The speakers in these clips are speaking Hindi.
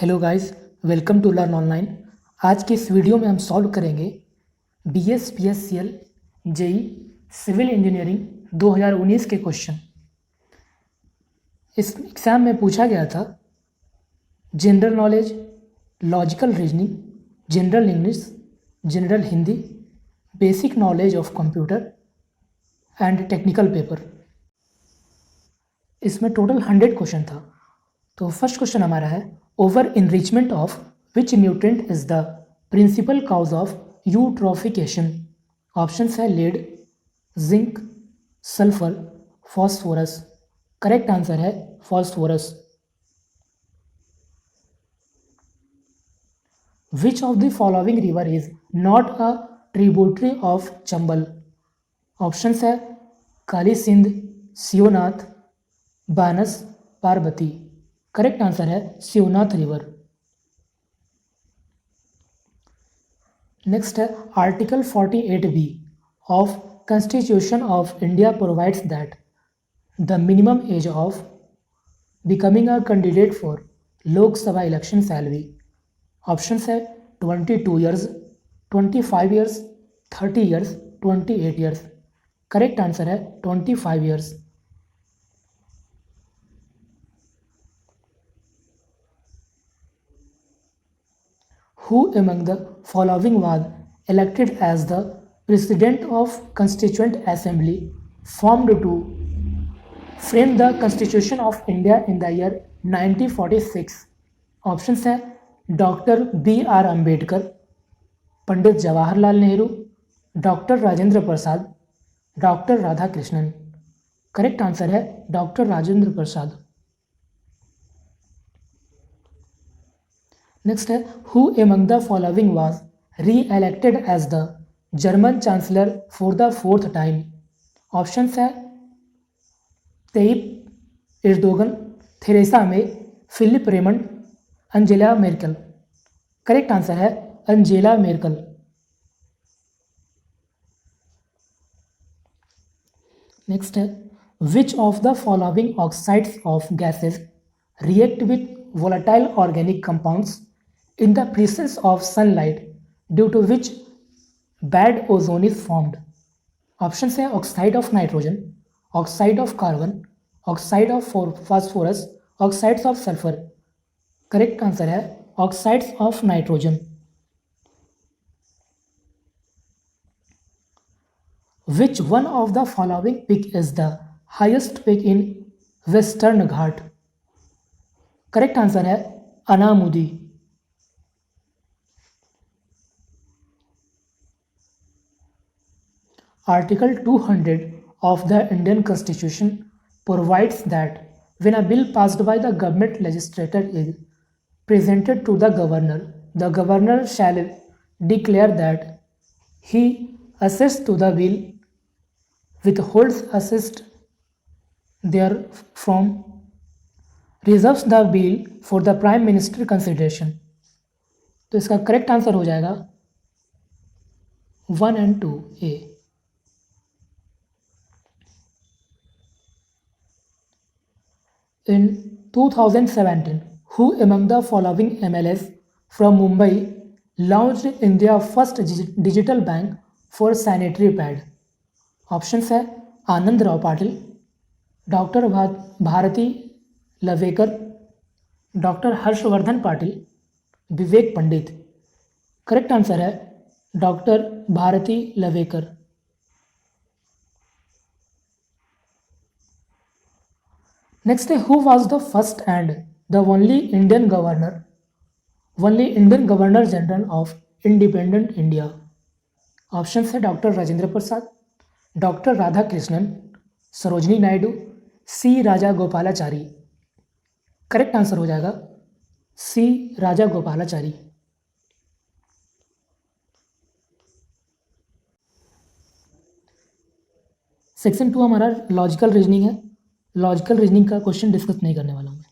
Hello guys, welcome to learn online. आज के इस वीडियो में हम सॉल्व करेंगे BS PSCL JE civil engineering 2019 के क्वेश्चन। इस एग्ज़ाम में पूछा गया था general knowledge, logical reasoning, general English, general Hindi, basic knowledge of computer and technical paper. इसमें टोटल 100 क्वेश्चन था। तो फर्स्ट क्वेश्चन हमारा है, over enrichment of which nutrient is the principal cause of eutrophication. Options है lead, zinc, sulphur, phosphorus. Correct answer है phosphorus. Which of the following river is not a tributary of Chambal. Options है काली सिंध, शिवनाथ, बानस, पार्वती। करेक्ट आंसर है शिवनाथ रिवर। नेक्स्ट है article 48B of constitution of India provides that the minimum age of becoming a candidate for Lok Sabha election shall be. Options है 22 years, 25 years, 30 years, 28 years. Correct answer है 25 years. Who among the following was elected as the President of Constituent Assembly formed to frame the Constitution of India in the year 1946? Options है doctor BR Ambedkar, Pandit Jawaharlal Nehru, doctor Rajendra Prasad, doctor Radhakrishnan. Correct answer है डॉक्टर राजेंद्र प्रसाद। नेक्स्ट है who among the following was re elected as the German chancellor for the 4th time. Options है Tayyip Erdogan, Theresa May, Philip Raymond, Angela Merkel. Correct answer है अंजेला मेर्केल। नेक्स्ट है which of the following oxides of gases react with volatile organic compounds in the presence of sunlight due to which bad ozone is formed. Option है oxide of nitrogen, oxide of carbon, oxide of phosphorus, oxides of sulphur. Correct answer है oxides of nitrogen. Which one of the following peak is the highest peak in western Ghat. Correct answer है Anamudi. Article 200 of the Indian Constitution provides that when a bill passed by the government legislature is presented to the governor shall declare that he assists to the bill, withholds assist therefrom, reserves the bill for the prime minister consideration. तो इसका करेक्ट आंसर हो जाएगा 1 and 2 A. In 2017 who among the following MLAs from Mumbai launched India first digital bank for sanitary pad? Options है आनंद Rao Patil, doctor Bharti Lavekar, doctor Harshvardhan Patil, Vivek Pandit. Correct answer है डॉक्टर भारती लवेकर। नेक्स्ट है who was the first and the only Indian governor general of independent India. Options है डॉक्टर राजेंद्र प्रसाद, डॉक्टर राधाकृष्णन, सरोजनी नायडू, सी राजा गोपालाचारी। करेक्ट आंसर हो जाएगा सी राजा गोपालाचारी। सेक्शन 2 हमारा लॉजिकल रीजनिंग है। लॉजिकल रीजनिंग का क्वेश्चन डिस्कस नहीं करने वाला हूं मैं।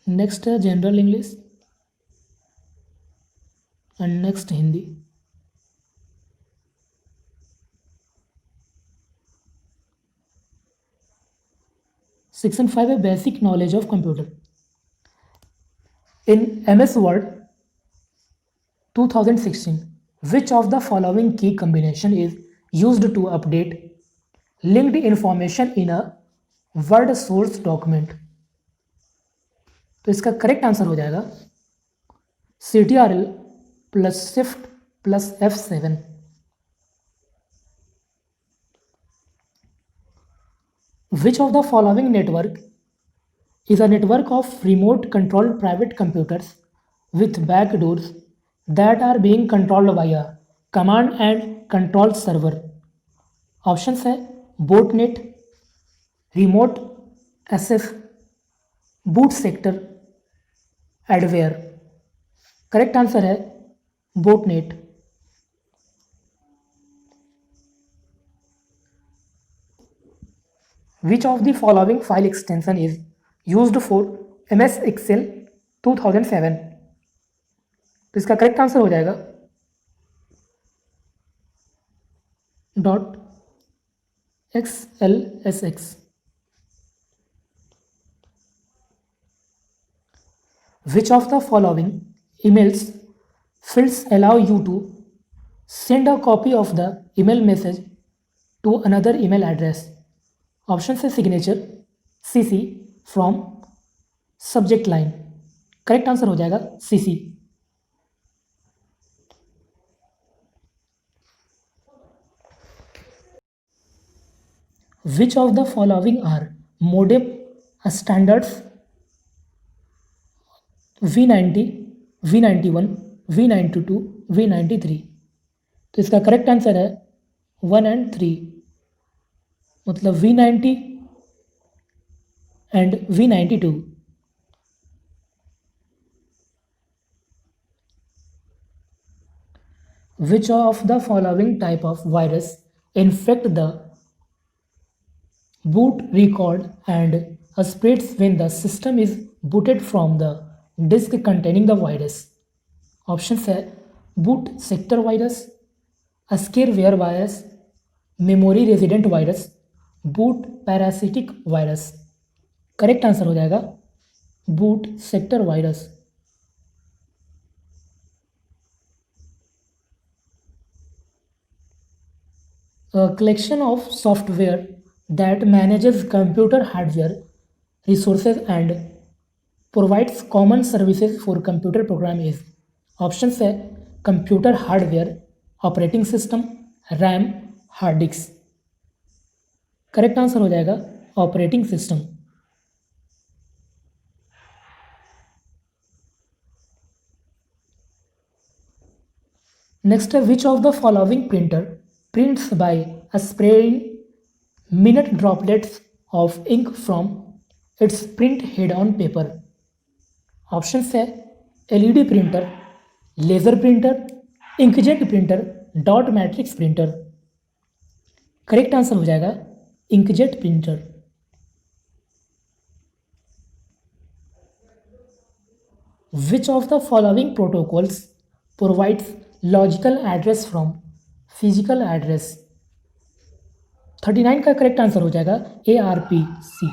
नेक्स्ट है general English and next Hindi. Section 5 है basic knowledge of computer. In MS Word 2016, which of the following key combination is used to update linked information in a Word source document? तो इसका करेक्ट आंसर हो जाएगा CTRL plus Shift plus F7. Which of the following network is a network of remote controlled private computers with backdoors that are being controlled by a command and control server? Options है botnet, remote access, boot sector, adware. Correct answer है botnet. Which of the following file extension is used for MS Excel 2007? तो इसका करेक्ट आंसर हो जाएगा .xlsx. Which of the following emails fields allow you to send a copy of the email message to another email address? Option है signature, CC, from, subject line. Correct answer हो जाएगा CC. Which of the following are modem standards V90, V91, V92, V93? तो इसका करेक्ट आंसर है 1 and 3, मतलब V90 and V92. Which of the following type of virus infect the boot record and spreads when the system is booted from the disk containing the virus? Options है boot sector virus, scareware virus, memory resident virus, boot parasitic virus. Correct answer हो जाएगा boot sector virus. A collection of software that manages computer hardware resources and provides common services for computer program is. Options है computer hardware, operating system, RAM, hard disk. Correct answer हो जाएगा ऑपरेटिंग सिस्टम. नेक्स्ट है which of the following printer prints by spraying minute droplets of ink from its print head on paper? Options है LED printer, laser printer, inkjet printer, dot matrix printer. Correct answer हो जाएगा inkjet printer. Which of the following protocols provides logical address from physical address? 39 का करेक्ट आंसर हो जाएगा ARPC.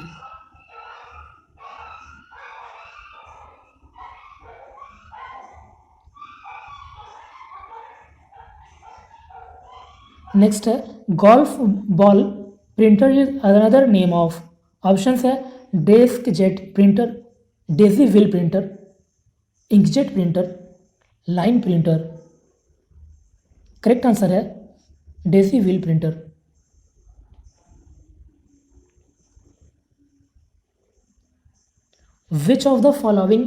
नेक्स्ट है golf ball printer is another name of. Options है desk jet printer, daisy wheel printer, inkjet printer, line printer. Correct answer है daisy wheel printer. Which of the following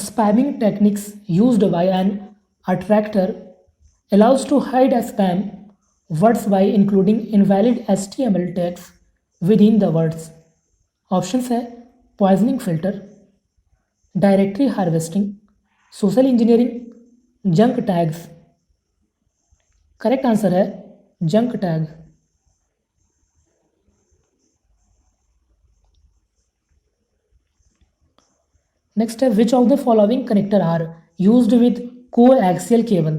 spamming techniques used by an attractor allows to hide spam words by including invalid HTML tags within the words? Options है poisoning filter, directory harvesting, social engineering, junk tags. Correct answer है जंक टैग. नेक्स्ट है which of the following connector are used with coaxial cable?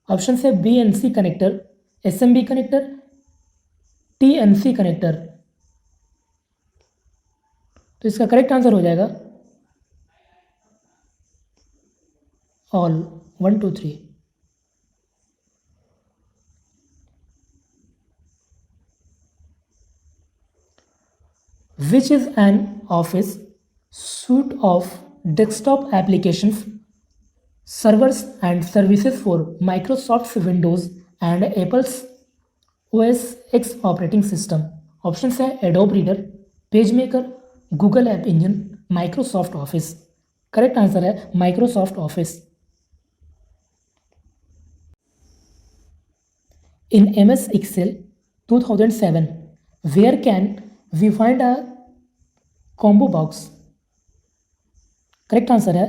Option है BNC connector, SMB connector, TNC connector. तो इसका करेक्ट आंसर हो जाएगा all 1 2 3। Which is an office suite of desktop applications, servers and services for Microsoft's Windows and Apple's OS X operating system? Option है Adobe Reader, PageMaker, Google App Engine, Microsoft Office. Correct answer है Microsoft Office. In MS Excel 2007, where can we find a combo box? Correct answer है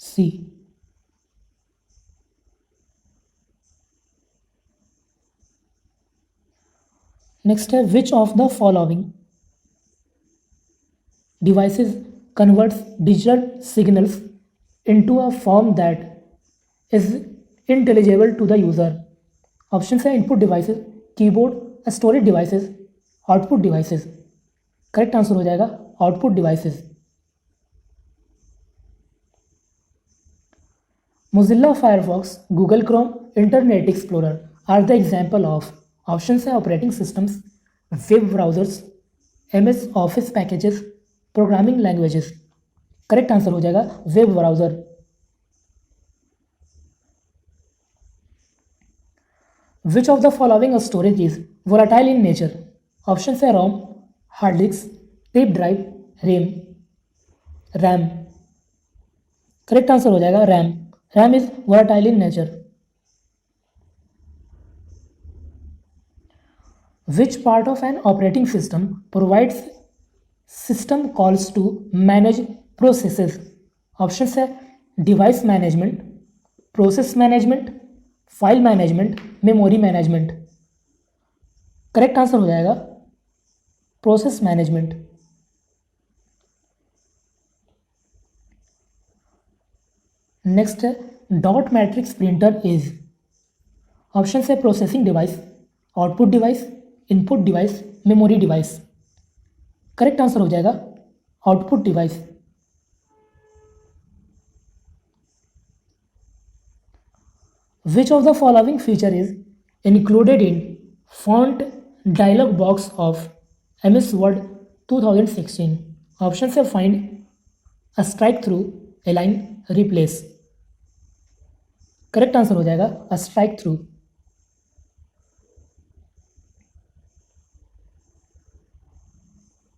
सी। नेक्स्ट है which of the following devices converts digital signals into a form that is intelligible to the user? Option है input devices, keyboard, storage devices, output devices. Correct answer हो जाएगा output devices. Mozilla Firefox, Google Chrome, Internet Explorer are the example of option है operating systems, web browsers, MS office packages, programming languages. Correct answer हो जाएगा web browser. Which of the following storage is volatile in nature? Option है ROM, hard disk, tape drive, RAM. Correct answer हो जाएगा RAM. RAM is volatile in nature. Which part of an operating system provides system calls to manage processes? Option है device management, process management, file management, memory management. Correct answer हो जाएगा प्रोसेस मैनेजमेंट। नेक्स्ट है dot matrix printer is? Option है processing device, output device, input device, memory device. Correct answer हो जाएगा output device. Which of the following feature is included in font dialog box of MS Word 2016? Option है find, strike through, align, replace. Correct answer हो जाएगा स्ट्राइक थ्रू।